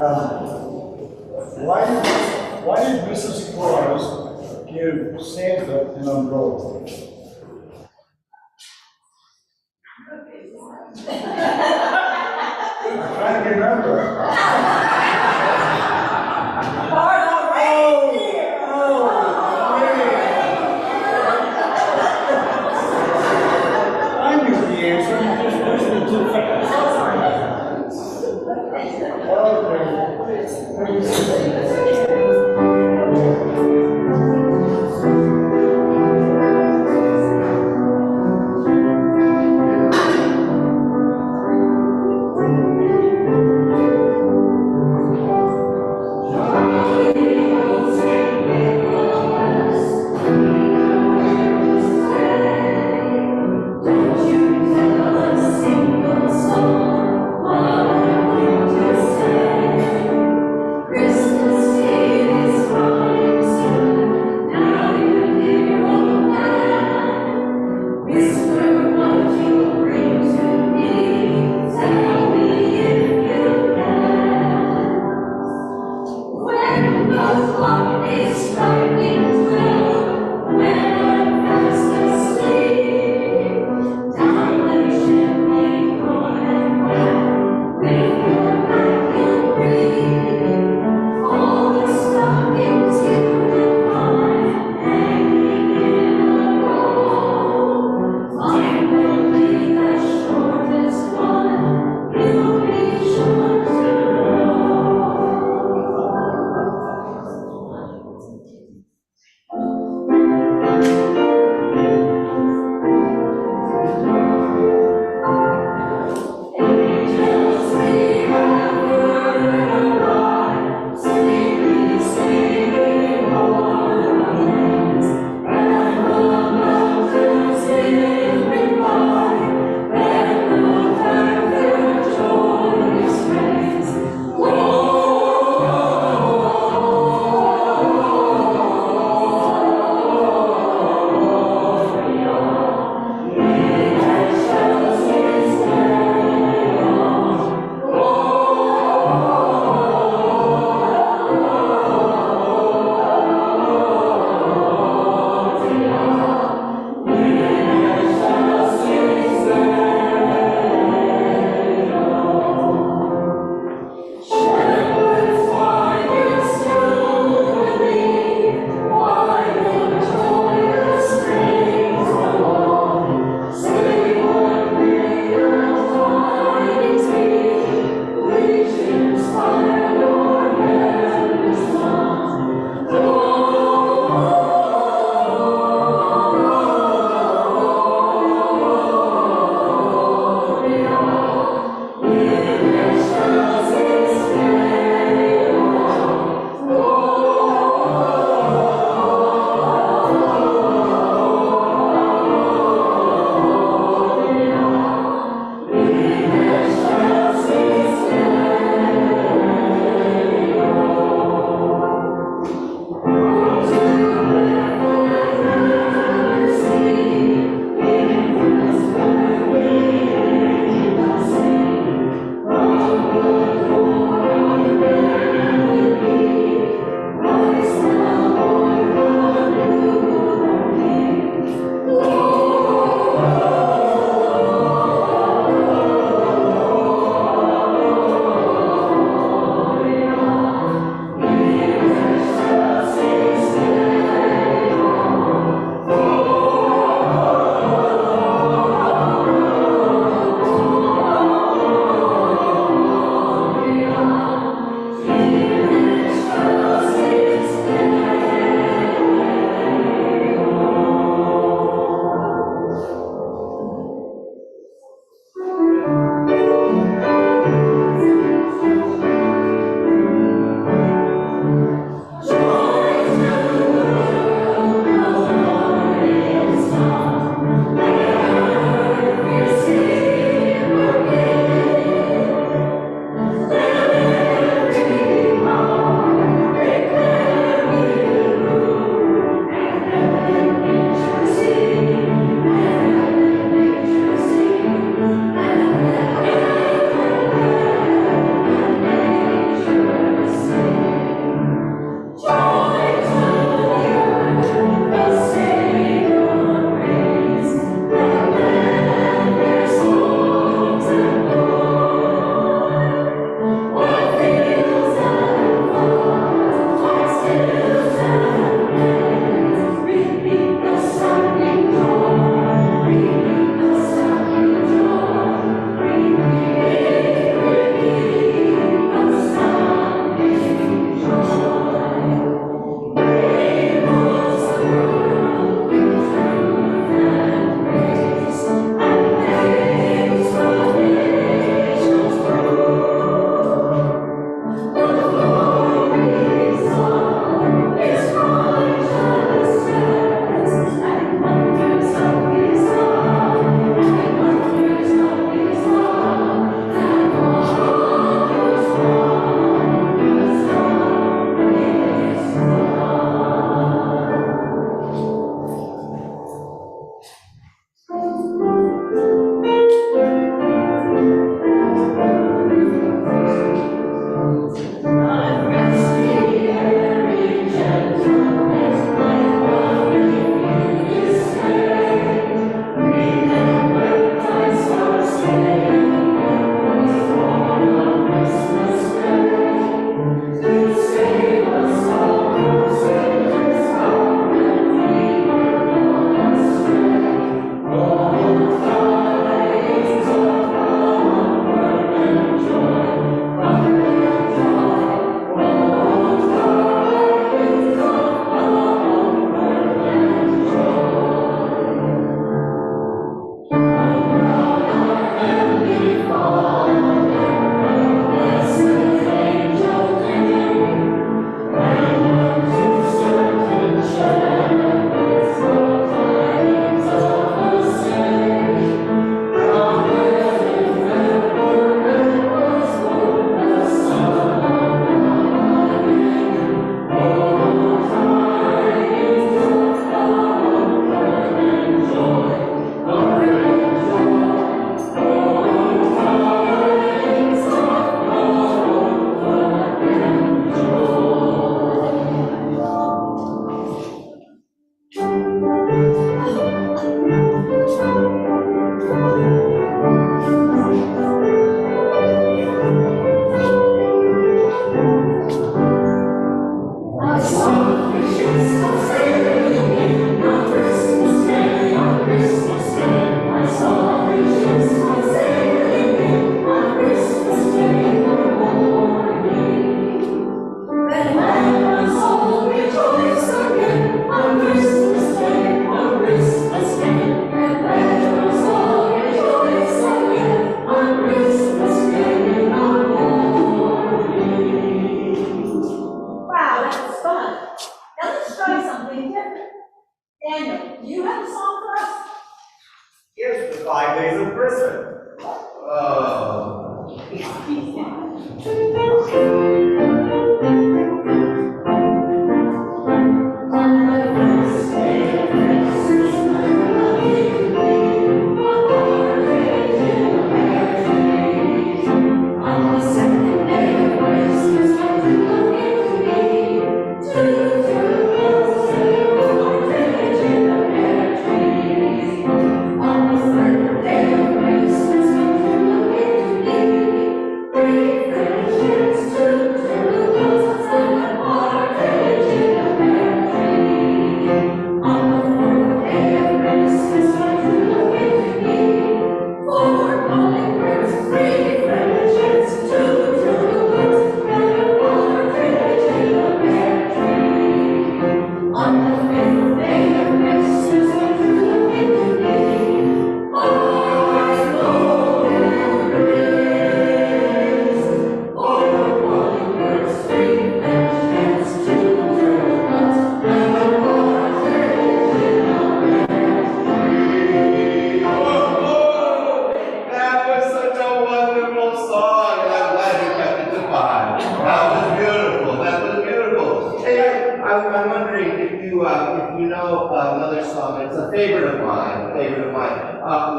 Why did Mrs. Claus give Santa an umbrella? I'm trying to remember. I knew the answer, you just listened too fast.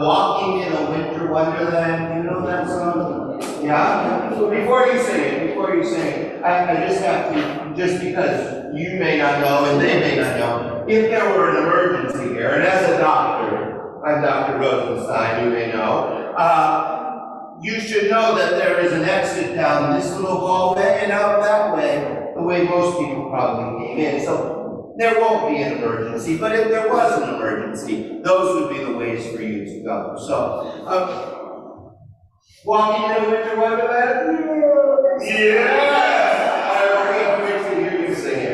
Walking in a Winter Wonderland. You know that song? Yeah? So before you sing, I just have to, just because you may not know and they may not know, if there were an emergency here, and as a doctor, I'm Dr. Rosenstein, you may know, you should know that there is an exit down this little hallway and out that way, the way most people probably came in. So there won't be an emergency, but if there was an emergency, those would be the ways for you to go. So, walking in a Winter Wonderland? Yeah! I can't wait to hear you sing it.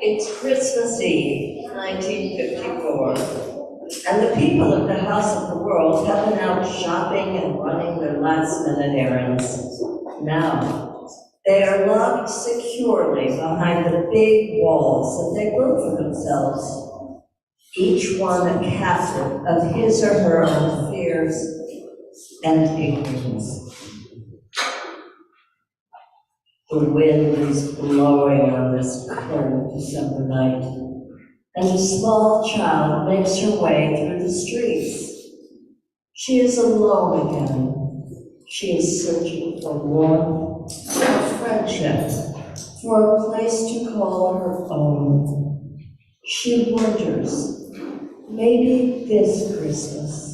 It's Christmas Eve, 1954, and the people of the House of the World have been out shopping and running their last-minute errands. Now, they are locked securely behind the big walls that they built for themselves, each one a captive of his or her own fears and ignorance. The wind is blowing on this cold December night, and a small child makes her way through the streets. She is alone again. She is searching for warmth, for friendship, for a place to call her own. She wonders, maybe this Christmas.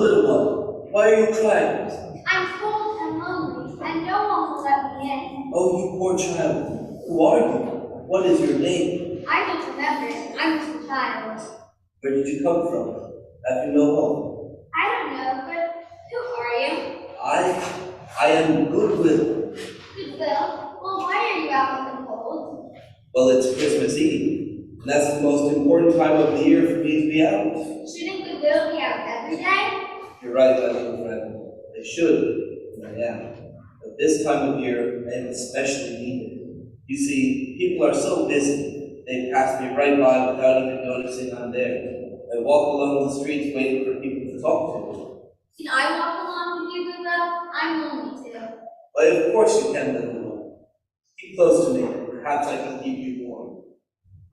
little one, why are you crying? I'm cold and lonely, and no one will let me in. Oh, you poor child. Who are you? What is your name? I don't remember. I was a child. Where did you come from? Have you no home? I don't know, but who are you? I am Goodwill. Goodwill. Well, why are you out in the cold? Well, it's Christmas Eve, and that's the most important time of the year for me to be out. Shouldn't Goodwill be out every day? You're right, my little friend. I should, and I am. But this time of year, I am especially needed. You see, people are so busy, they pass me right by without even noticing I'm there. I walk along the streets waiting for people to talk to. Can I walk along with you, Goodwill? I'm lonely too. Why, of course you can, little one. Keep close to me, perhaps I can keep you warm.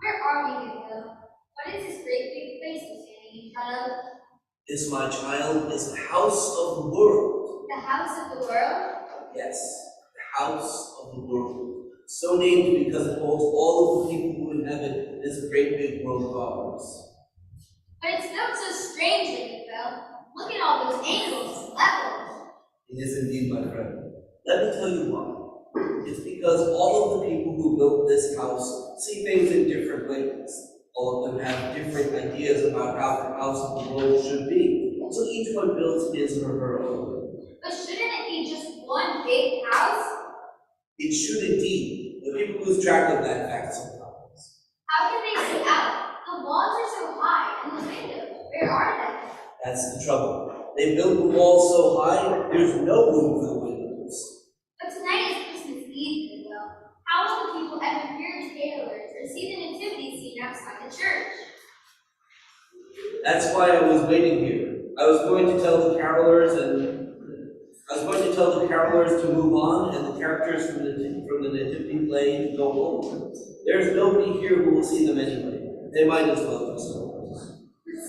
Where are we, Goodwill? What is this great big place we're standing in front of? This, my child, is the house of the world. The house of the world? Yes, the house of the world. So named because it holds all of the people who inhabit this great big world of ours. But it's built so strangely, Goodwill. Look at all those angles and levels. It is indeed, my friend. Let me tell you why. It's because all of the people who built this house see things in different ways. All of them have different ideas about how the house of the world should be. So each one builds his or her own. But shouldn't it be just one big house? It should indeed, but people lose track of that fact sometimes. How can they see out? The walls are so high, and the windows, where are they? That's the trouble. They built the walls so high, there's no room for the windows. But tonight is Christmas Eve, Goodwill. How will the people ever hear the carolers or see the nativity scene outside the church? That's why I was waiting here. I was going to tell the carolers to move on and the characters from the nativity play to go home. There's nobody here who will see them anyway. They might as well themselves.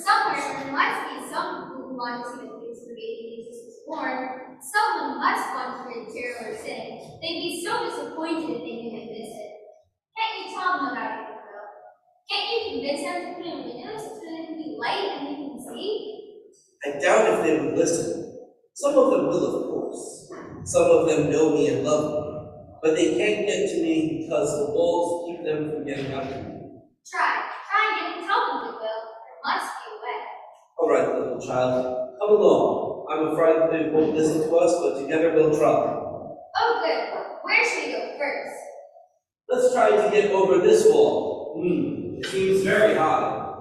Somewhere there must be some people who want to see the things the baby Jesus was born. Someone must want to hear the carolers sing. They'd be so disappointed if they didn't visit. Can't you tell them about it, Goodwill? Can't you convince them to put in windows so there can be light and they can see? I doubt if they would listen. Some of them will, of course. Some of them know me and love me. But they can't get to me because the walls keep them from getting out to me. Try and tell them, Goodwill. There must be a way. All right, little child, come along. I'm afraid that they won't listen to us, but together we'll try. Oh, good. Where should we go first? Let's try to get over this wall. It seems very high.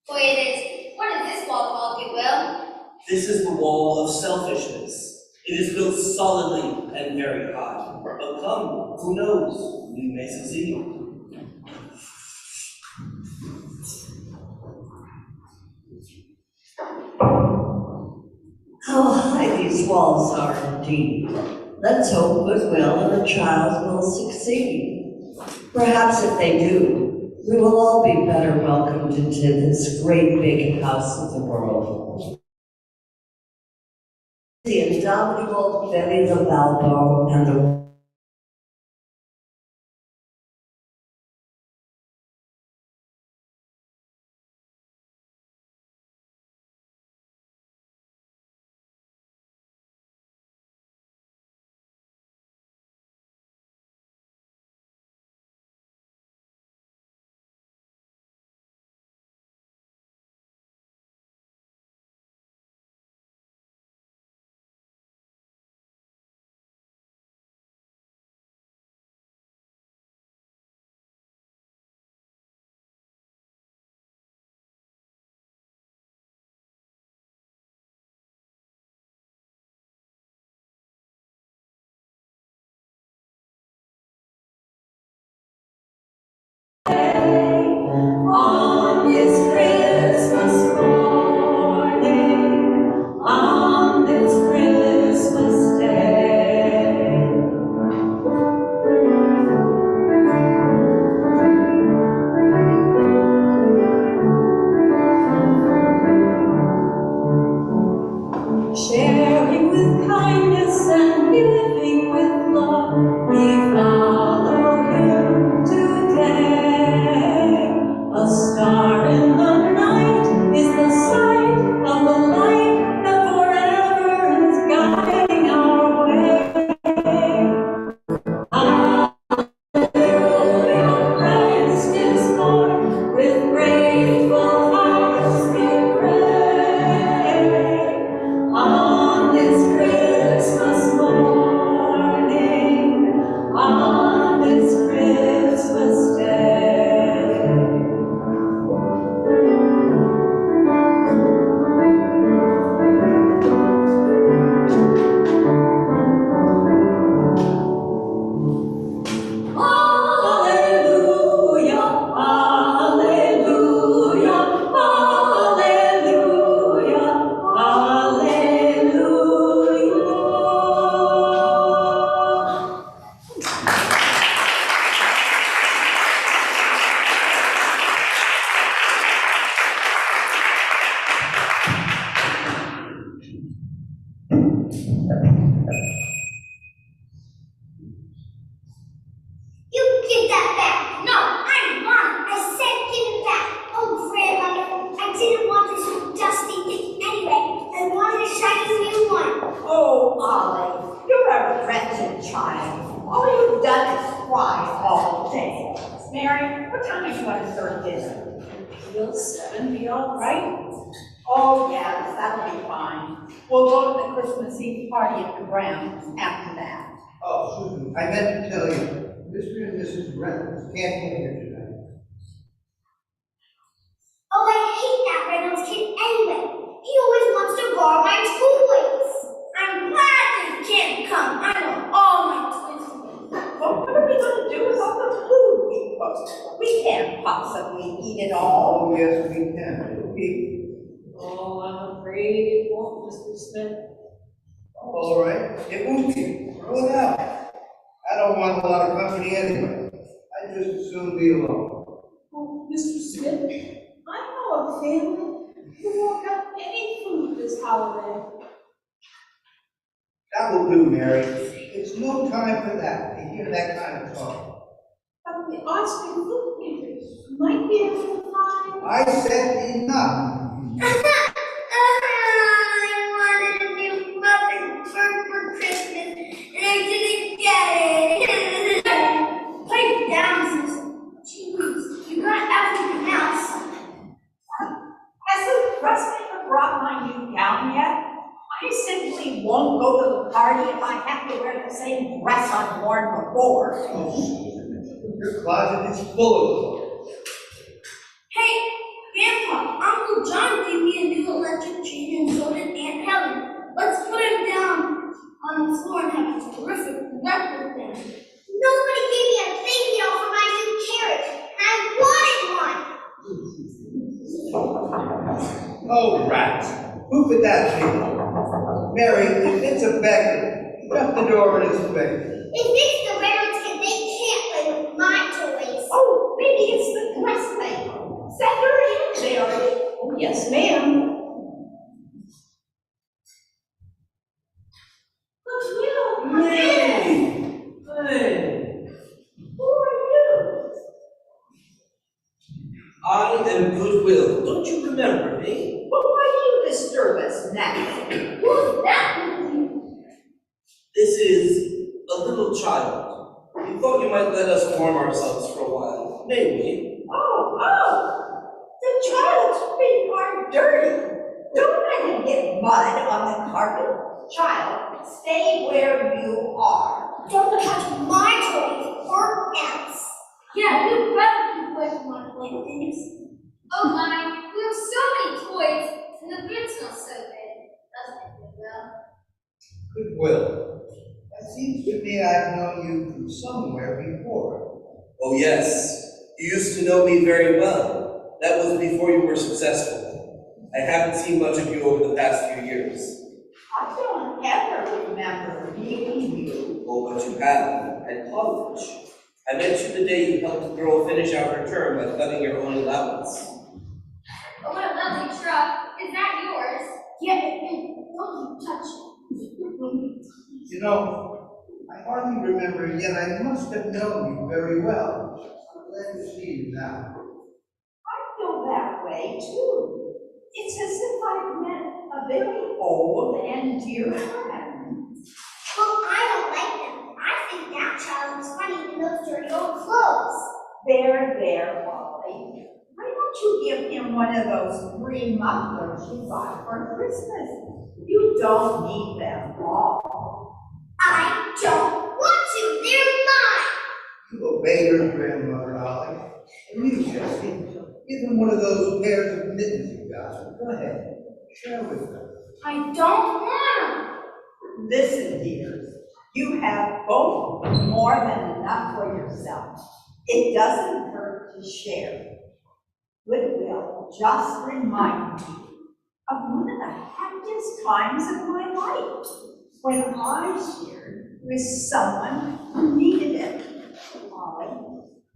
Boy, it is. What is this wall called, Goodwill? This is the wall of selfishness. It is built solidly and very high. But come, who knows? We may succeed. How high these walls are indeed. Let's hope Goodwill and the child will succeed. Perhaps if they do, we will all be better welcomed into this great big house of the world. The indomitable Betty the Balbo and the on this Christmas morning, on this Christmas day. Sharing with kindness and giving with love, we follow him today. A star in the night is the sight of wretched child. All you've done is cry all day. Mary, what time do you want to serve dinner? Will 7 be all right? Oh, yes, that'll be fine. We'll go to the Christmas Eve party at the Browns after that. Oh, Susan, I meant to tell you, Mr. and Mrs. Reynolds can't be here tonight. Oh, I hate that Reynolds kid anyway. He always wants to borrow my toys. I'm glad they can't come. I want all my toys again. Well, what are we going to do with all the food we cooked? We can't possibly eat it all. Oh, yes, we can. Oh, I'm afraid it won't, Mr. Smith. All right, it won't be. Throw it out. I don't want a lot of company anyway. I'd just as soon be alone. Oh, Mr. Smith, I know a family who won't have any food this holiday. That will do, Mary. It's no time for that, to hear that kind of talk. But the Austin food makers might be able to find. I said enough. I wanted a new muffin for Christmas, and I didn't get it. Pipe down, Susan. Jeez, you got everything else. Has the dressmaker brought my new gown yet? I simply won't go to the party if I have to wear the same dress I've worn before. Oh, Susan, your closet is full of clothes. Hey, Grandpa, Uncle John gave me a new electric chain, and so did Aunt Helen. Let's put him down on the floor and have a terrific nap with him. Nobody gave me a thank you for my new carriage. I wanted one. Oh, rats. Who could that be? Mary, if it's a beggar, shut the door in his face. If it's the Reynolds kid, they can't play with my toys. Oh, maybe it's the dressmaker. Send her in, Mary. Oh, yes, ma'am. Goodwill, Hey. who are you? I am Goodwill. Don't you remember me? Well, why do you disturb us now? Who's that with you? This is a little child. We thought you might let us warm ourselves for a while. May we? Oh, the child's feet are dirty. Don't let him get mud on the carpet. Child, stay where you are. Don't touch my toys or else. Yeah, you better keep away from my play things. Oh my, we have so many toys, and the food smells so good. Doesn't it, Goodwill? Goodwill. It seems to me I've known you from somewhere before. Oh, yes. You used to know me very well. That was before you were successful. I haven't seen much of you over the past few years. I don't ever remember meeting you. Oh, but you have, at college. I met you the day you helped a girl finish out her term by cutting your own allowance. Oh, what a lovely truck. Is that yours? Yeah, don't you touch it. You know, I hardly remember, yet I must have known you very well. I'm glad to see you now. I feel that way too. It's as if I've met a very old and dear friend. Well, I don't like them. I think that child was funny in those dirty old clothes. There, Wally. Why don't you give him one of those green mufflers you got for Christmas? You don't need them all. I don't want to. They're mine. You obey your grandmother, Holly. And you, Jessie, give him one of those pairs of mittens you got. Go ahead, share with them. I don't want them. Listen, dears, you have both more than enough for yourself. It doesn't hurt to share. Goodwill just remind me of one of the happiest times of my life, when I shared with someone who needed it. Molly,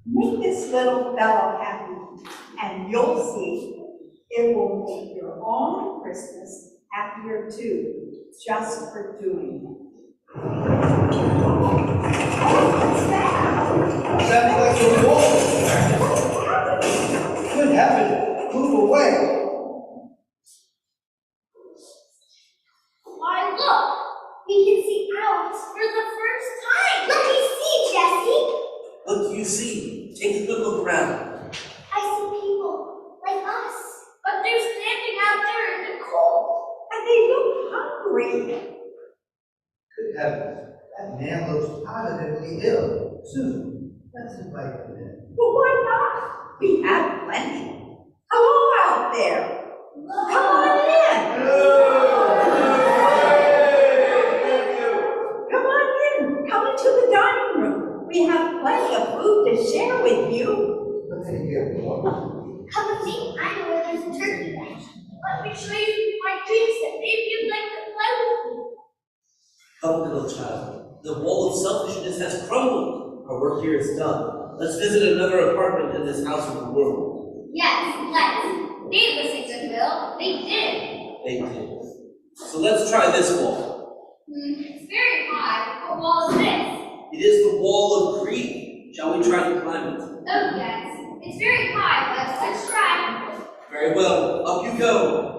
make this little fellow happy, and you'll see it will make your own Christmas happier too, just for doing it. What's that? Sounds like a wolf. Good heavens, move away. Why, look. We can see owls for the first time. Let me see, Jessie. What do you see? Take a good look around. I see people like us, but they're standing out there in the cold. And they look hungry. Good heavens, that man looks positively ill. Susan, let's invite him in. Well, why not? We have plenty. Hello out there. Come on in. Come on in. Come into the dining room. We have plenty of food to share with you. Let's take care of him. Come with me. I know where there's a turkey ranch. Let me show you my drinks that maybe you'd like to play with me. Come, little child. The wall of selfishness has crumbled. Our work here is done. Let's visit another apartment in this house of the world. Yes, let's. Needless to say, Will, they did. They did. So let's try this wall. It's very high. What wall is this? It is the wall of greed. Shall we try to climb it? Oh, yes. It's very high, but let's try. Very well. Up you go.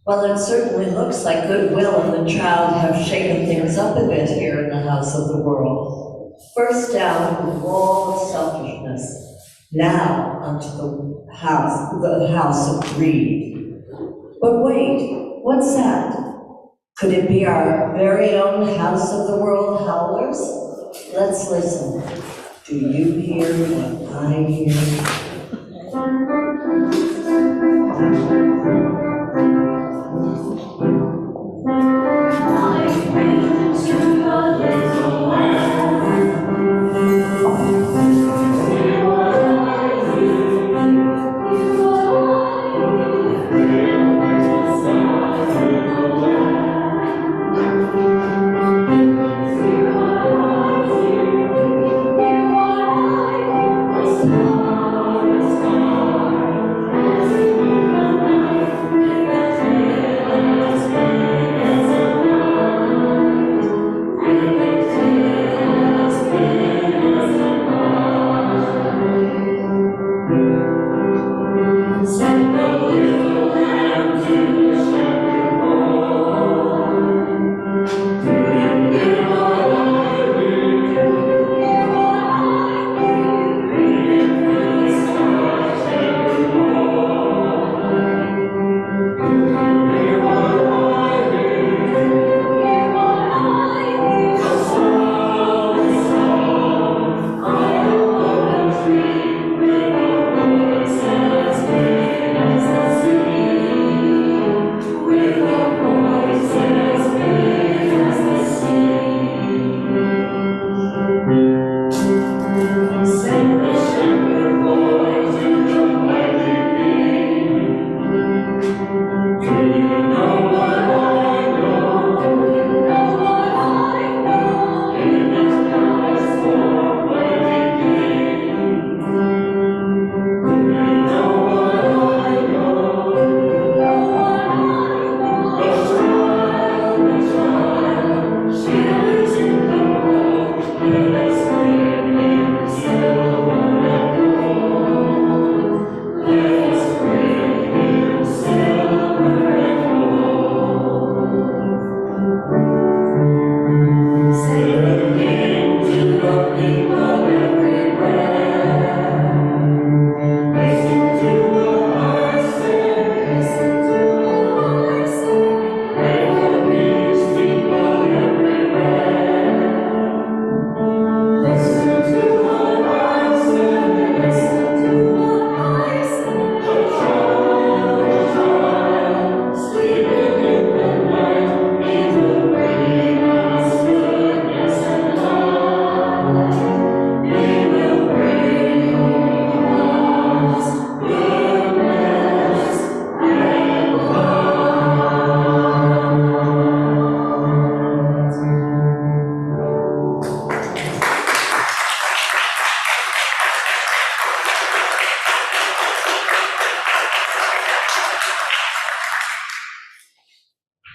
Well, it certainly looks like Goodwill and the child have shaken things up a bit here in the House of the World. First down, the wall of selfishness. Now onto the house of greed. But wait, what's that? Could it be our very own House of the World howlers? Let's listen. Do you hear what I hear?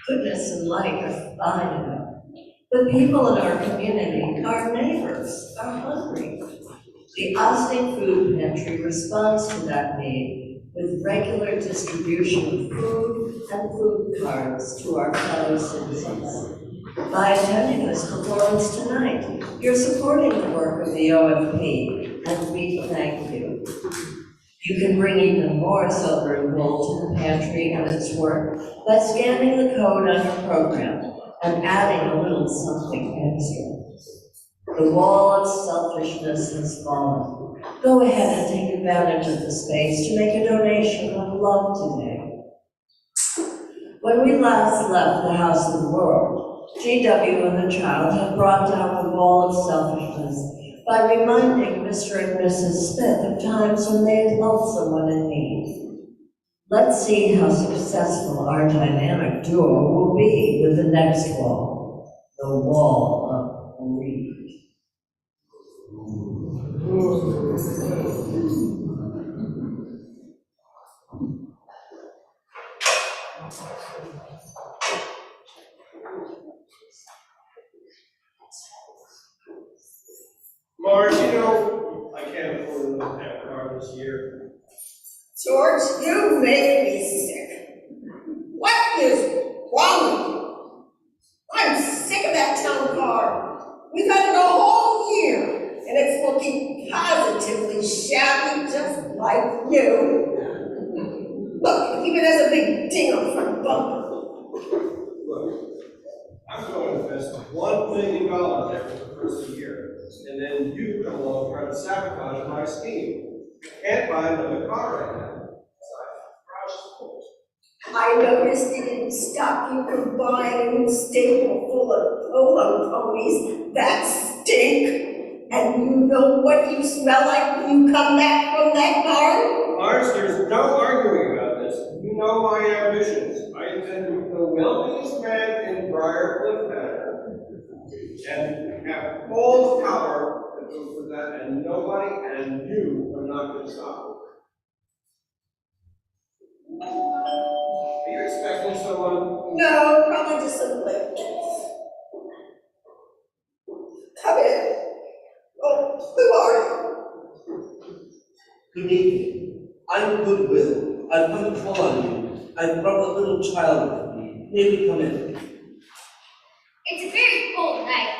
Goodness and light are fine enough, But people in our community, our neighbors, are hungry. The Osney Food Pantry responds to that need with regular distribution of food and food cards to our fellow citizens. By attending this performance tonight, you're supporting the work of the OFP, and we thank you. You can bring even more silver and gold to the pantry and its work by scanning the code on your program and adding a little something extra. The wall of selfishness has fallen. Go ahead and take advantage of the space to make a donation of love today. When we last left the House of the World, GW and the child had brought down the wall of selfishness by reminding Mr. and Mrs. Smith of times when they had helped someone in need. Let's see how successful our dynamic duo will be with the next wall, the wall of greed. Marge, you know, I can't afford that car this year. George, you make me sick. What is wrong with you? I'm sick of that town car. We've had it a whole year, and it's looking positively shabby, just like you. Look, it even has a big ding on the front bumper. Look, I'm going to invest $1 million there for the first of the year, and then you come along trying to sabotage my scheme. I can't buy another car right now. I noticed it didn't stop you from buying a new stable full of polo ponies that stink. And you know what you smell like when you come back from that barn? Marge, there's no arguing about this. You know my ambitions. I intend to be the wealthiest man in Briarcliff Manor, and have full power to do for that, and nobody and you are not going to stop me. Are you expecting someone? No, probably just some lip. Come in. Oh, who are you? Good evening. I'm Goodwill. I've come to call on you. I've brought a little child with me. Maybe come in. It's a very cold night.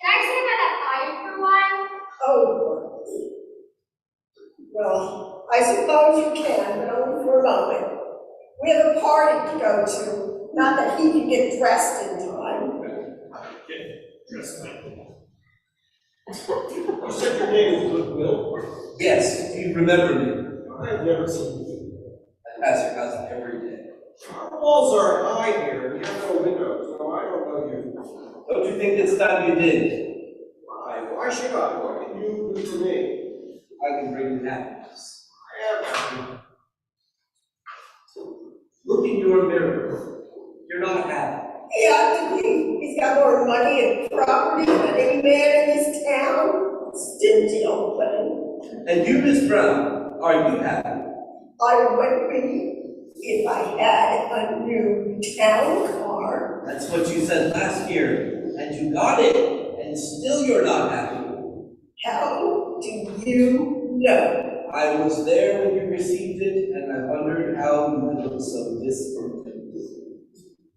Can I sit by that fire for a while? Oh, well, I suppose you can, but only for a moment. We have a party to go to, not that he can get dressed in time. Get dressed like that. You said your name is Goodwill? Yes, you remember me. I've never seen you. I pass your house every day. Our walls are high here, and you have no windows, so I don't know you. Don't you think it's time you did? Why should I? What can you do for me? I can bring you happiness. I am happy. Look in your mirror. You're not happy. He ought to be. He's got more money and property than any man in this town. Stingy old thing. And you, Miss Brown, are you happy? I would be if I had a new town car. That's what you said last year, and you got it, and still you're not happy. How do you know? I was there when you received it, and I wondered how you could look so discontented.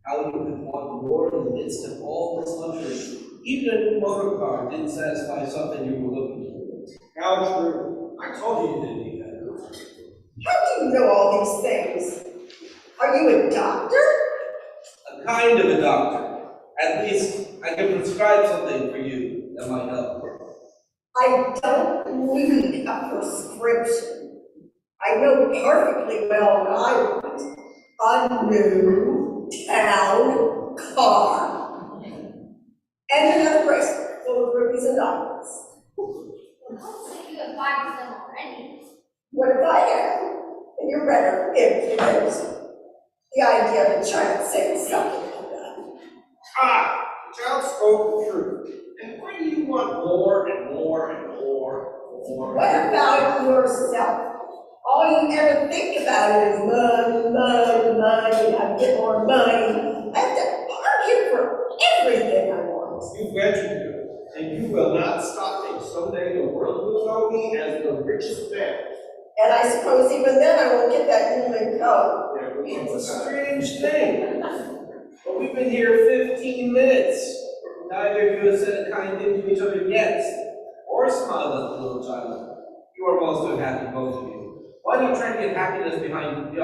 How you could want more in the midst of all this luxury. Even a new motor car didn't satisfy something you were looking for. How true. I told you you didn't need that. How do you know all these things? Are you a doctor? A kind of a doctor. At least I can prescribe something for you that might help. I don't need a prescription. I know perfectly well what I want. A new town car. And another bracelet full of rubies and diamonds. Looks like you have 5 of them already. What if I am? And you're better impudent. The idea of a child saying something like that. Ah, the child spoke the truth. And why do you want more and more and more and more? What about yourself? All you ever think about is money, money, money, I get more money. I have to argue for everything I want. bet you do. And you will not stop me. Someday the world will know me as the richest man. And I suppose even then I won't get that human coat. Yeah, we'll It's a talk about it. strange thing. But we've been here 15 minutes. Neither of you has said a kind thing to each other yet, or smiled at the little child. You are most unhappy, both of you. Why do you try to get happiness beyond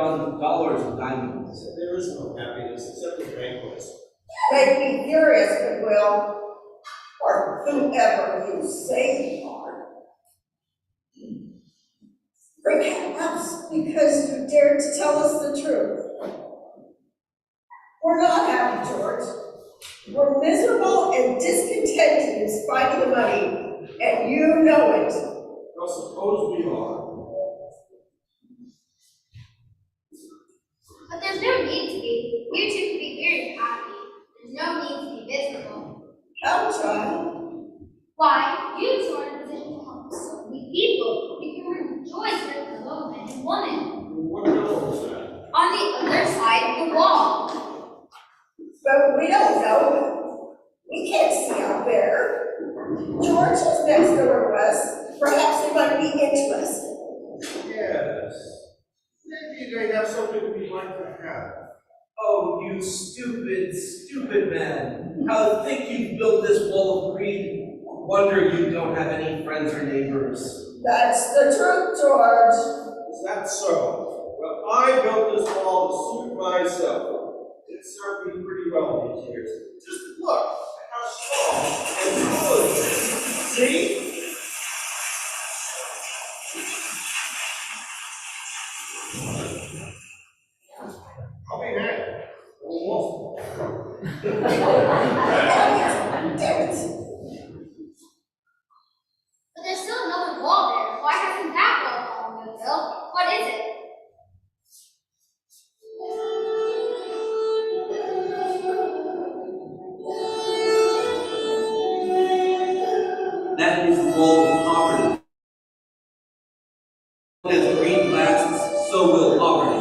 dollars and diamonds? There is no happiness except in banquets. Make me furious, Goodwill, or whoever you say you are. Perhaps because you dared to tell us the truth. We're not happy, George. We're miserable and discontented in spite of the money, and you know it. Well, suppose we are. But there's no need to be. You two can be very happy. There's no need to be miserable. How, child? Why, you two are in a position to help so many people. You can rejoice with the little man and woman What fellow is that? on the other side of the wall. But we don't know. We can't see out there. George is next door to us. Perhaps they might be interested. Yes. Maybe they have something we'd like to have. Oh, you stupid, stupid man. How thick you've built this wall of greed. Wonder you don't have any friends or neighbors. That's the truth, George. Is that so? Well, I built this wall to suit myself. It served me pretty well these years. Just look at how strong and good it is. See? I'll be mad. Almost. Damn it. But there's still another wall there. Why hasn't that wall fallen, Bill? What is it? That is the wall of poverty. As greed lasts, so will poverty.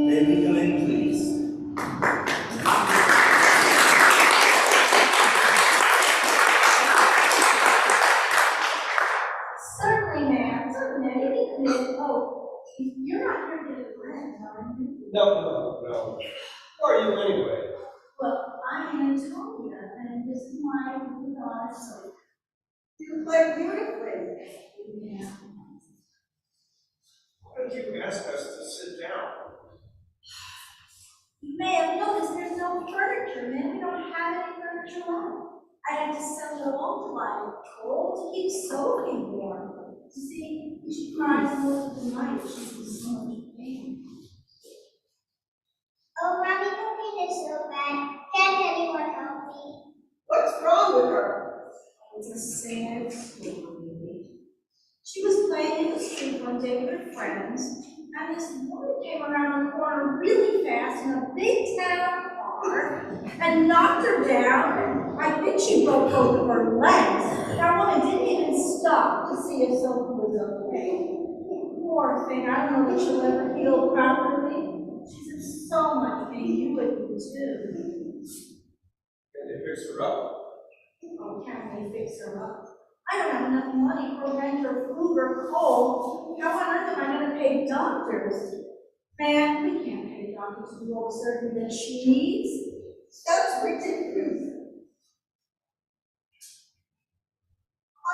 May we come in, please? Certainly, ma'am, certainly, you can come in. Oh, you're not here to get rent, are you? No. Who are you anyway? Well, I am Antonia, and this is my new daughter, so. You play beautifully. Yeah. Why did you ask us to sit down? You may have noticed there's no furniture, ma'am, we don't have any furniture left. I had to sell it all to buy coal to keep Sophie warm. You see, she cries most of the night, she's in so much pain. Oh, Mommy, cooking is so bad. Can't anyone help me? What's wrong with her? It's a sad story. She was playing in the street one day with her friends, and this woman came around the corner really fast in a big town car and knocked her down, and I think she broke both of her legs. That woman didn't even stop to see if Sophie was okay. Poor thing, I don't know that she'll ever heal properly. She's in so much pain, you wouldn't too. Can they fix her up? Oh, can't they fix her up? I don't have enough money for rent or food or coal. How on earth am I gonna pay doctors? Man, we can't pay doctors to do all the surgery that she needs. That's ridiculous.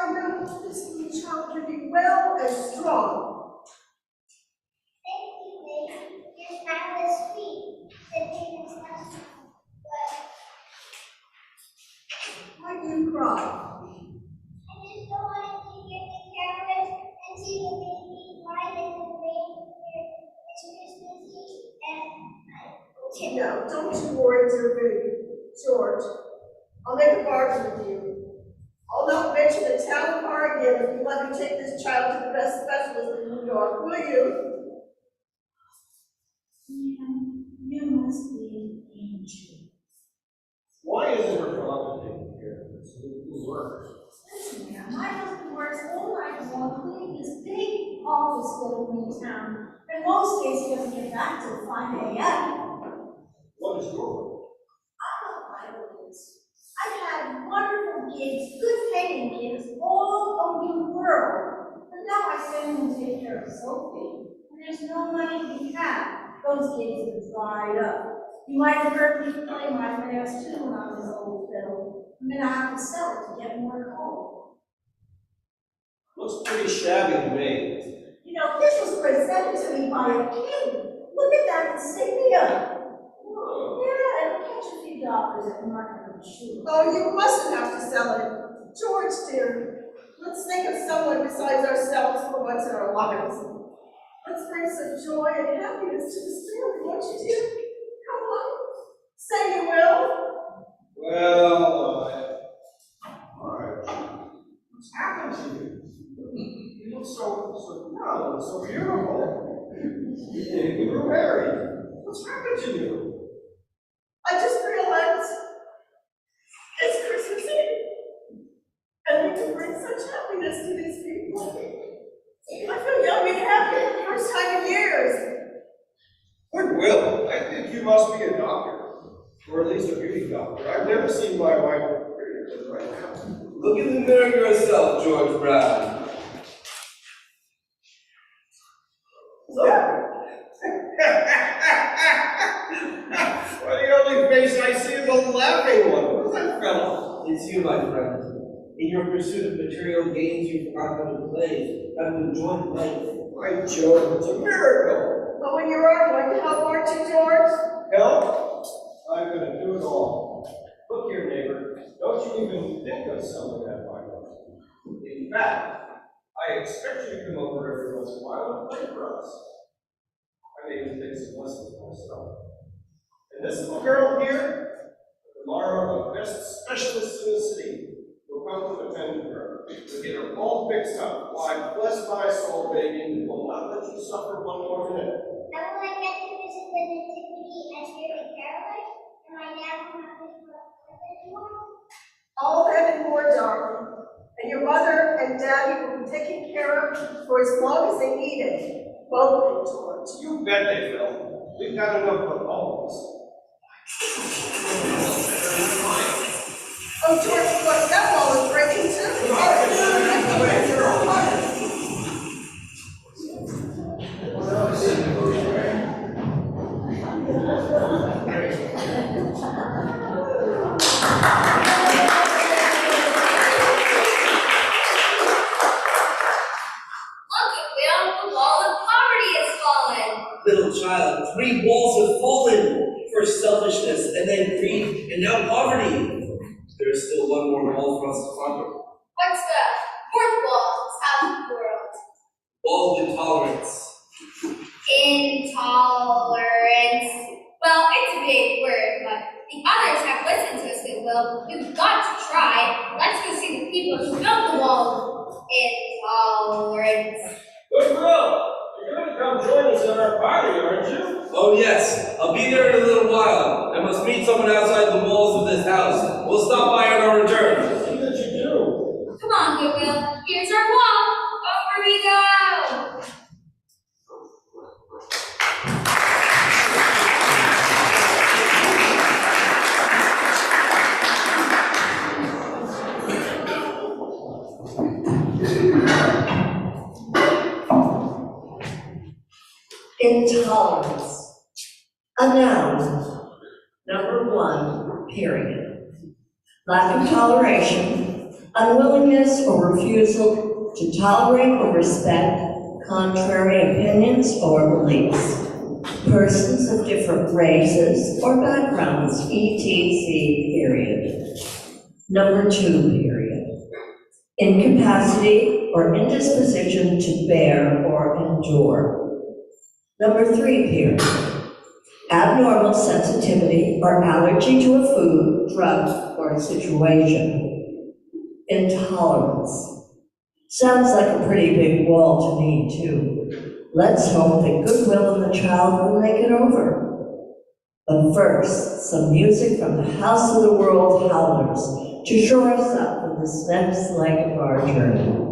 I know this little child can be well and strong. Thank you, baby. Your smile is sweet. The thing is not Why do you cry? I just don't want to hear the carrots and see the baby ride in the rain here. It's Christmas Eve and No, don't you worry, dear baby. George, I'll make a bargain with you. I'll not mention the town car again if you let me take this child to the best specialist in New York, will you? You must be an angel. Why isn't her father taking care of this? Who works? Listen, man, my husband works all night long cleaning this big office building in town. And most days he doesn't get back till 5 a.m. What is your work? I've had wonderful gigs, good paying gigs all over the world. But now I send him to take care of Sophie. And there's no money to be had. Those gigs have dried up. You might have heard me play my last tune on this old fiddle. I'm gonna have to sell it to get more coal. Looks pretty shabby to me. You know, this was presented to me by a king. Look at that insignia. Yeah, it'll catch a few dollars at the market, I'm sure. Oh, you mustn't have to sell it. George, dear, let's think of someone besides ourselves for once in our lives. Let's bring some joy and happiness to this family, won't you, dear? Come on. Say you will. Well, all right. What's happened to you? You look so young, so beautiful. You were married. What's happened to you? I just realized it's Christmas Eve, and we can bring such happiness to these people. I feel young and happy for the first time in years. Goodwill, I think you must be a doctor, or at least a beauty doctor. I've never seen my wife look prettier than right now. Look in the mirror yourself, George Brown. Well, the only face I see is a laughing one. Who's that fellow? It's you, my friend. In your pursuit of material gains, you forgot how to play, how to enjoy life. By Jove, it's a miracle. But when you are going to help, aren't you, George? Help? I'm gonna do it all. Look here, neighbor, don't you even think of selling that Bible. In fact, I expect you to come over every once in a while and play for us. I may even take some lessons myself. And this little girl here, tomorrow, the best specialist in the city, will come to attend to her. We'll get her all fixed up. Why, bless my soul, baby, we will not let you suffer one more minute. Now will I get to visit the nativity and hear the carolers? And my dad will not be able to anymore? All that and more, darling. And your mother and daddy will be taken care of for as long as they need it. Both of them, George. You bet they will. We've got enough for all of us. Oh, George, look, that wall is breaking Look, Will, the wall of poverty has fallen. Little child, 3 walls have fallen. First selfishness, and then greed, and now poverty. There is still one more wall for us to conquer. What's the fourth wall of the world? Wall of intolerance. Intolerance. Well, it's a big word, but the others have listened to us, Goodwill. We've got to try. Let's go see the people who built the wall of intolerance. Goodwill, you're going to come join us at our party, aren't you? Oh yes, I'll be there in a little while. I must meet someone outside the walls of this house. We'll stop by on our return. See that you do. Come on, Goodwill. Here's our wall. Over we go. A noun. Number 1, period. Lack of toleration, unwillingness or refusal to tolerate or respect contrary opinions or beliefs. Persons of different races or backgrounds, etc., period. Number 2, period. Incapacity or indisposition to bear or endure. Number 3, period. Abnormal sensitivity or allergy to a food, drug, or situation. Intolerance. Sounds like a pretty big wall to me, too. Let's hope that goodwill in the child will make it over. But first, some music from the House of the World Howlers to shore us up for this next leg of our journey.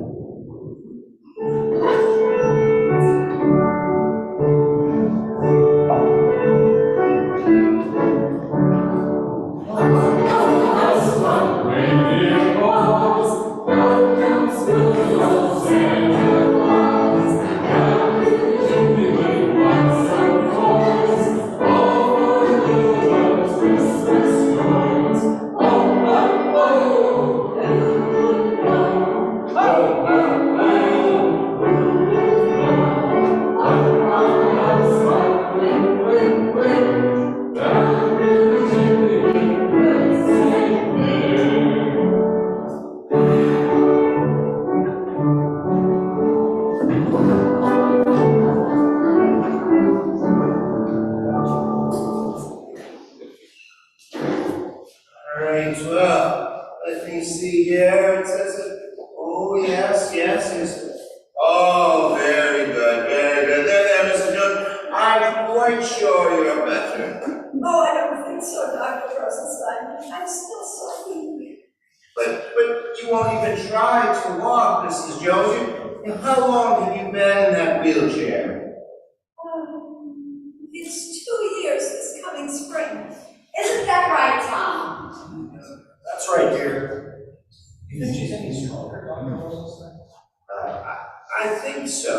It's 2 years this coming spring. Isn't that right, Tom? That's right, dear. You think she's any stronger, Dr. Rosenstein? I think so.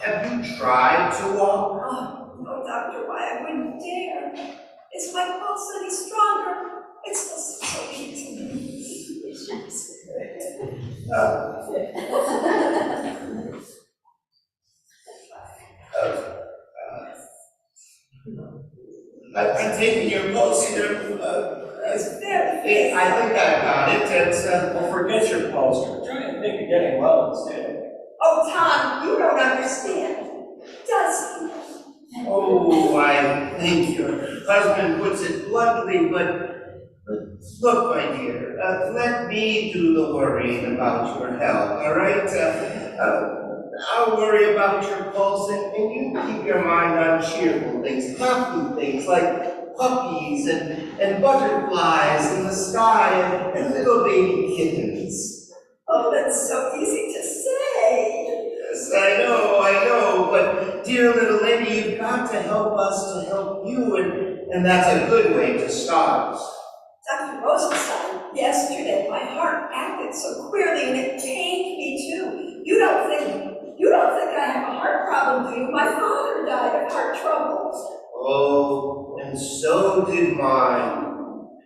Have you tried to walk? Oh, no, Doctor, why I wouldn't dare. Is my pulse any stronger? It's still so easy to me. I'm taking your pulse here. It's very I think I got it. It's, Well, forget your pulse. You're trying to think of getting well instead. Oh, Tom, you don't understand. Does he? oh, I think your husband puts it bluntly, but look, my dear, let me do the worrying about your health, all right? I'll worry about your pulse, and you keep your mind on cheerful things, happy things like puppies and butterflies in the sky and little baby kittens. Oh, that's so easy to say. Yes, I know, but dear little lady, you've got to help us to help you, and that's a good way to start. Dr. Rosenstein, yesterday my heart acted so queerly and it pained me too. You don't think I have a heart problem, do you? My father died of heart trouble. Oh, and so did mine.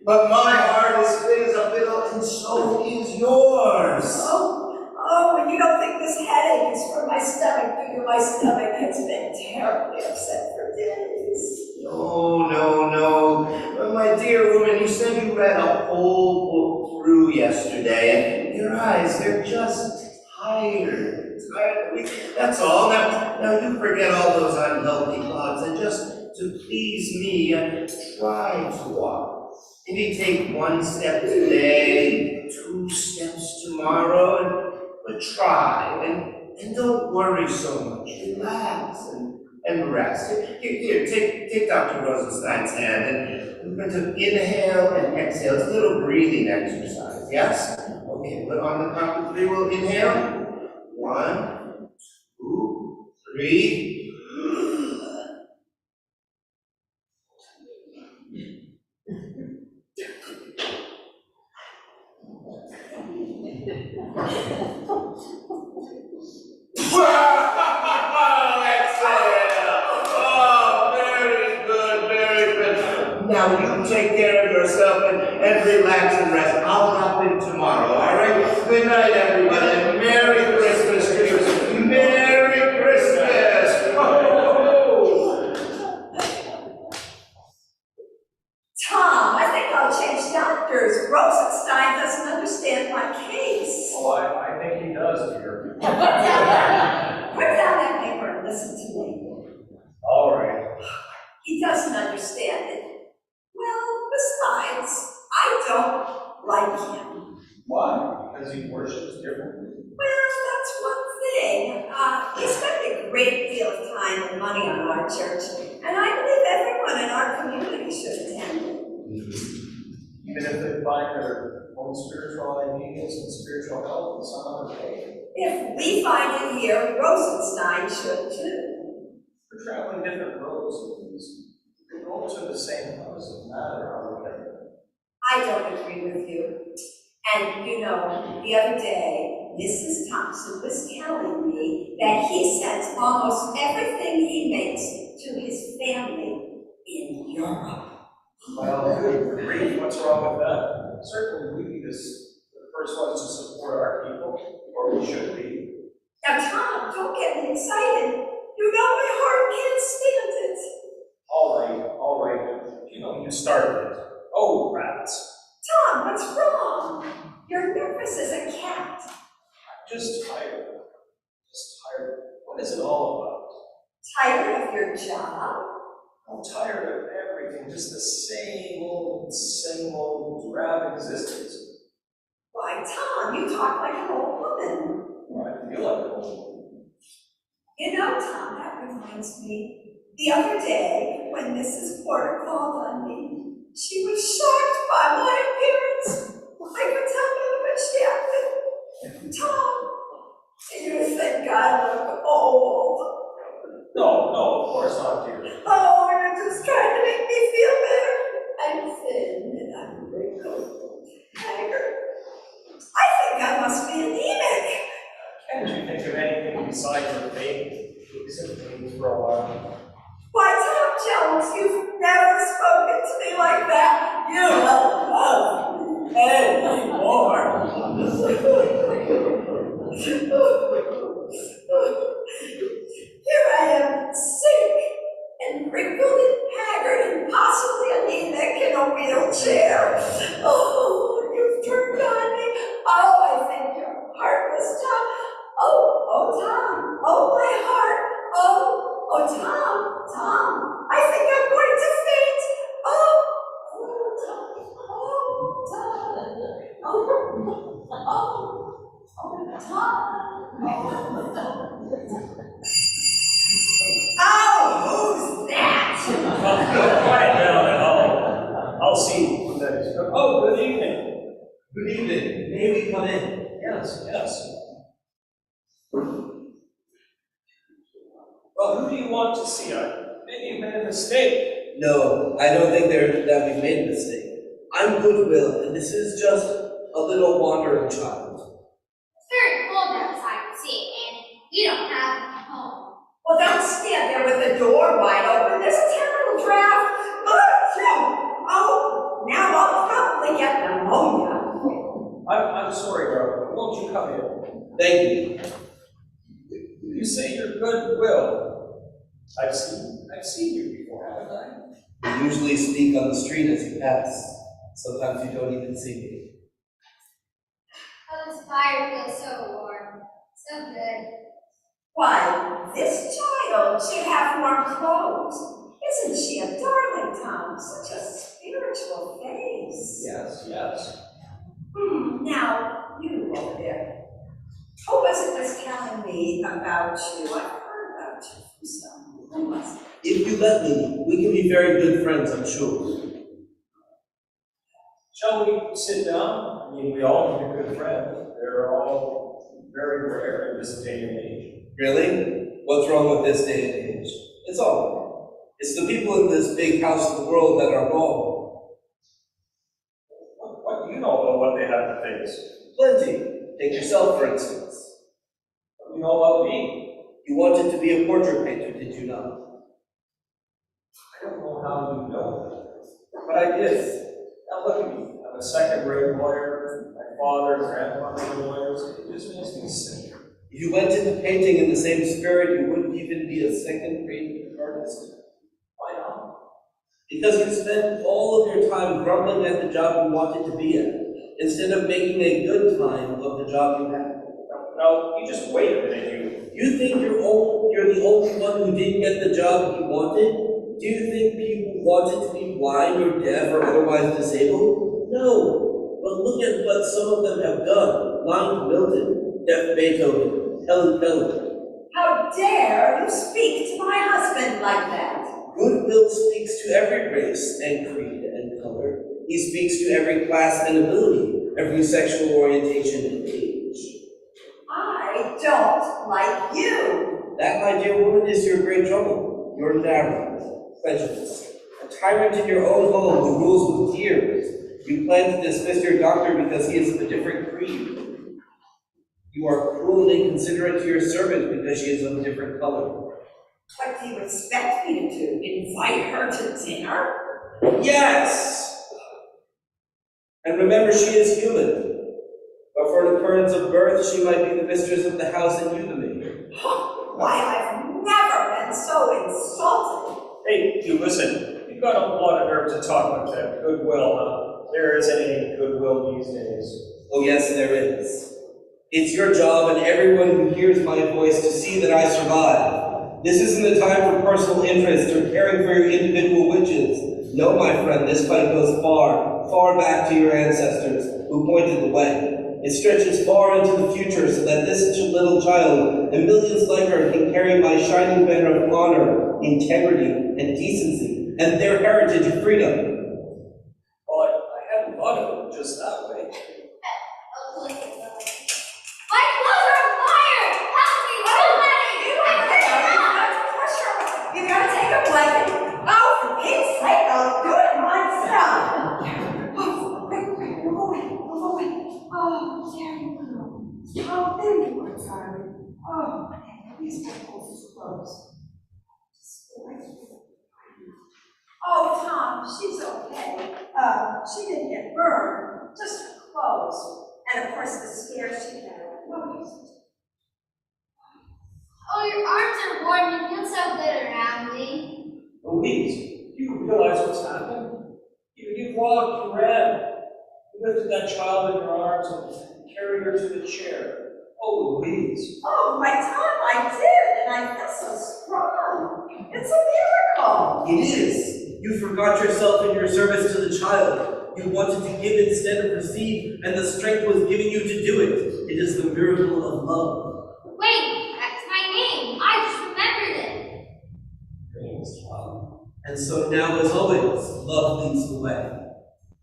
But my heart is fit as a fiddle, and so is yours. Oh, and you don't think this headache is from my stomach, do you? My stomach has been terribly upset for days. No. But my dear woman, you said you read a whole book through yesterday, and your eyes, they're just tired. That's all. Now you forget all those unhealthy thoughts, and just to please me, try to walk. Maybe take 1 step today, 2 steps tomorrow, but try, and don't worry so much. Relax and rest. Here, take Dr. Rosenstein's hand, and we're going to inhale and exhale. It's a little breathing exercise, yes? Okay, but on the count of 3, we'll inhale. 1, 2, 3. Exhale! Oh, very good. now you take care of yourself and relax and rest. I'll drop in tomorrow, all right? Good night, everybody, and Merry Christmas to you. Merry Christmas! Tom, I think I'll change doctors. Rosenstein doesn't understand my case. Oh, I think he does, dear. Put down that paper and listen to me. All right. He doesn't understand it. Well, besides, I don't like him. Why? Because he worships differently? Well, that's one thing. He spent a great deal of time and money on our church, and I believe everyone in our community should attend it. Even if they find their own spiritual ideas and spiritual health in some other way? If we find it here, Rosenstein should too. We're traveling different roads. The goals are the same. How does it matter how we get there? I don't agree with you. And you know, the other day, Mrs. Thompson was telling me that he sends almost everything he makes to his family in Europe. Well, good grief, what's wrong with that? Certainly we as the first ones to support our people, or we should be. Now, Tom, don't get me excited. You know my heart can't stand it. All right. You started it. Oh, rats. Tom, what's wrong? You're nervous as a cat. I'm just tired. What is it all about? Tired of your job? I'm tired of everything, just the same old drab existence. Why, Tom, you talk like an old woman. Well, I feel like an old woman. You know, Tom, that reminds me. The other day, when Mrs. Porter called on me, she was shocked by my appearance. I could tell by the way she acted. Tom, do you think I look old? No, of course not, dear. Oh, you're just trying to make me feel better. I'm thin and I'm wrinkled, haggard. I think I must be anemic. Can't you think of anything besides your faith? Symptoms for a while. Why, Tom Jones, you've never spoken to me like that. You don't love me anymore. Here I am, sick and wrinkled and haggard and possibly anemic in a wheelchair. Oh, you've turned on me. Oh, I think your heart was tough. Oh, Tom. Oh, my heart. Tom, I think I'm going to faint. Oh, who's that? Quiet down and I'll see who that is. Oh, good evening. Good evening. May we come in? Yes. Well, who do you want to see? Maybe you made a mistake. No, I don't think that we've made a mistake. I'm Goodwill, and this is just a little wandering child. It's very cold outside to see, and we don't have a home. Well, don't stand there with the door wide open. There's a terrible draft. Oh, now I'll probably get pneumonia. I'm sorry, brother. Won't you come in? Thank you. You say you're Goodwill. I've seen you before, haven't I? I usually speak on the street as you pass. Sometimes you don't even see me. Oh, this fire feels so warm. So good. Why, this child should have warm clothes. Isn't she a darling, Tom? Such a spiritual face. Yes. Now, you over there. Who was it was telling me about you? I've heard about you from someone. Who was it? If you let me, we can be very good friends, I'm sure. Shall we sit down? I mean, we all need a good friend. They're all very rare in this day and age. Really? What's wrong with this day and age? It's all right. It's the people in this big house of the world that are wrong. What do you know about what they have to face? Plenty. Take yourself, for instance. What do you know about me? You wanted to be a portrait painter, did you not? I don't know how you know that. But ideas. Now look at me, I'm a second-grade lawyer, my father and grandfather were lawyers, it just makes me sick. If you went into painting in the same spirit, you wouldn't even be a second-rate artist. Why not? Because you spent all of your time grumbling at the job you wanted to be at, instead of making a good time of the job you had. No, you just wait a minute, You think you're the only one who didn't get the job you wanted? Do you think people wanted to be blind or deaf or otherwise disabled? No. But look at what some of them have done. Blind Milton, deaf Beethoven, Helen Keller. How dare you speak to my husband like that? Goodwill speaks to every race and creed and color. He speaks to every class and ability, every sexual orientation and age. I don't like you. That, my dear woman, is your great trouble. You're narrow, prejudiced, a tyrant in your own home who rules with tears. You plan to dismiss your doctor because he is of a different creed. You are cruel and inconsiderate to your servant because she is of a different color. What do you expect me to do? Invite her to dinner? Yes! And remember, she is human. But for an occurrence of birth, she might be the mistress of the house and you the maid. Why, I've never been so insulted. Hey, you listen, you've got a lot of nerve to talk about that goodwill, huh? There isn't any goodwill these days. Oh yes, there is. It's your job and everyone who hears my voice to see that I survive. This isn't the time for personal interest or caring for your individual wishes. No, my friend, this fight goes far, far back to your ancestors who pointed the way. It stretches far into the future so that this little child and millions like her can carry my shining banner of honor, integrity, and decency, and their heritage of freedom. Well, I hadn't thought of it just that way. My clothes are on fire! Help me, somebody! You gotta take a blanket. Oh, for Pete's sake, I'll do it myself. Oh, wait, move away. Oh, there you go. Oh, there you are, darling. Oh, these pimples are closed. Oh, Tom, she's okay. She didn't get burned, just her clothes. And of course, the scare she had. Oh, your arms are warm. You feel so good around me. Louise, do you realize what's happened? You walked, you ran, you lifted that child in your arms and carried her to the chair. Oh, Louise. Oh, my Tom, I did, and I feel so strong. It's a miracle. It is. You forgot yourself in your service to the child. You wanted to give instead of receive, and the strength was given you to do it. It is the miracle of love. Wait, that's my name. I just remembered it. And so now, as always, love leads the way.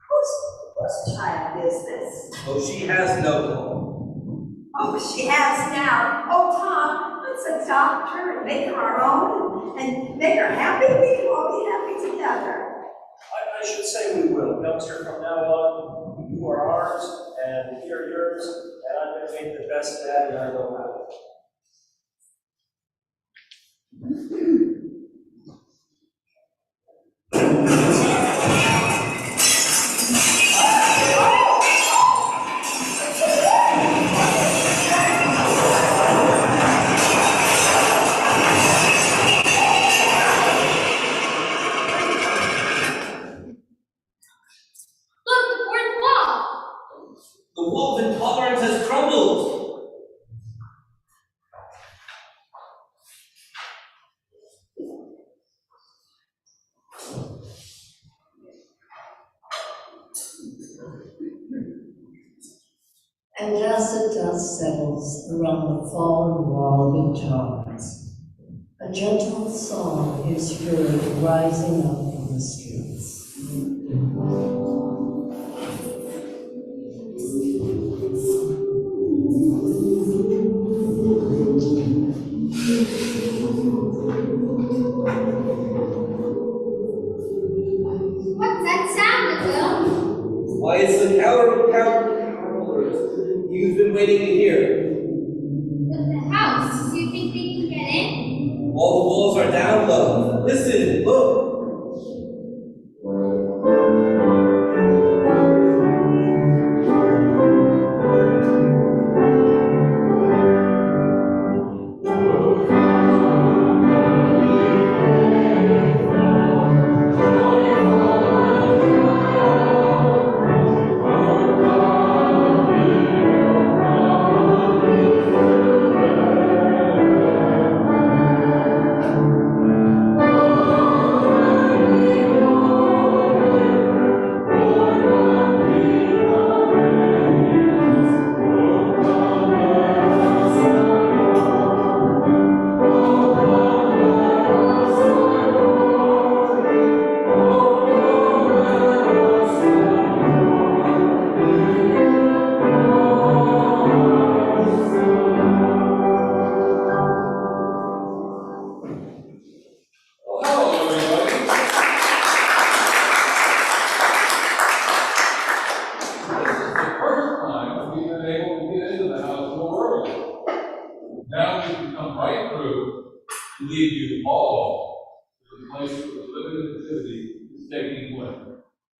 Whose child is this? Oh, she has no home. Oh, she has now. Oh, Tom, let's adopt her and make her our own and make her happy. We can all be happy together. I should say we will. Youngster, from now on, you are ours, and we are yours, and I'm going to make the best daddy I know how. Look, the fourth wall. The wall of intolerance has crumbled. And as the dust settles around the fallen wall of intolerance, a gentle song is heard rising up from the streets. What's that sound, Will? Why, it's the carolers you've been waiting to hear. With the house, do you think they can get in? All the walls are down, love. Listen, look.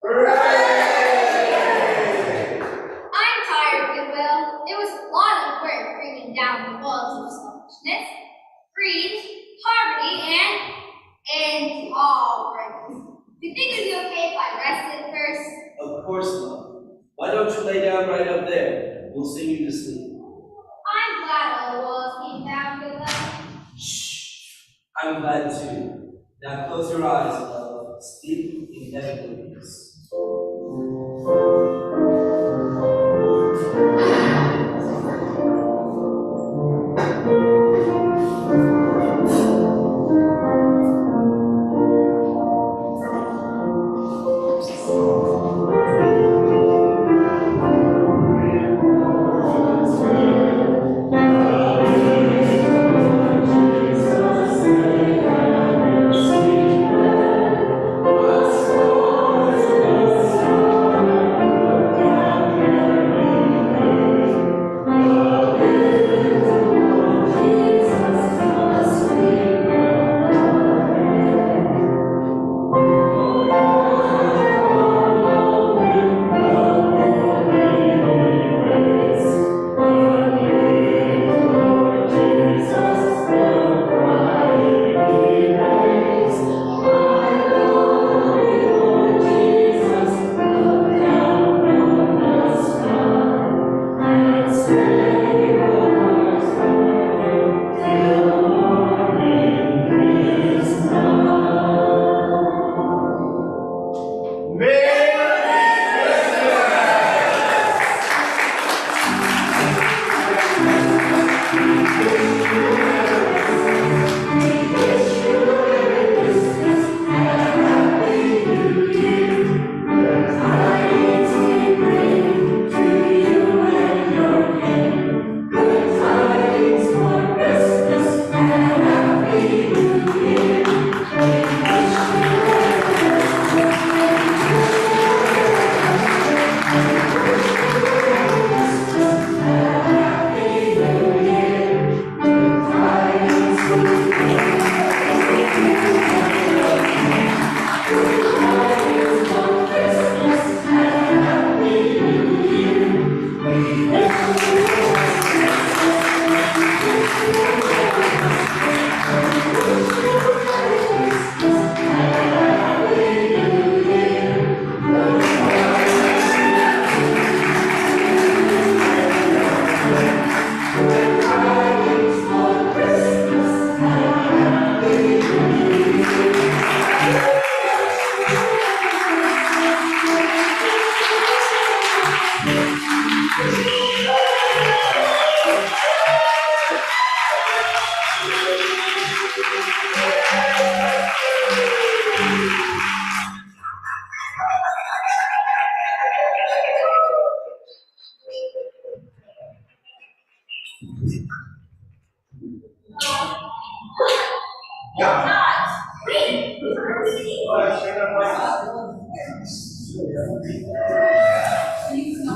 I'm tired, Goodwill. It was a lot of work bringing down the walls of selfishness, greed, poverty, and intolerance. Do you think it'd be okay if I rested first? Of course not. Why don't you lay down right up there? We'll sing you to sleep. I'm glad all the walls came down, Goodwill. Shh. I'm glad too. Now close your eyes, love. Sleep in heavenly peace.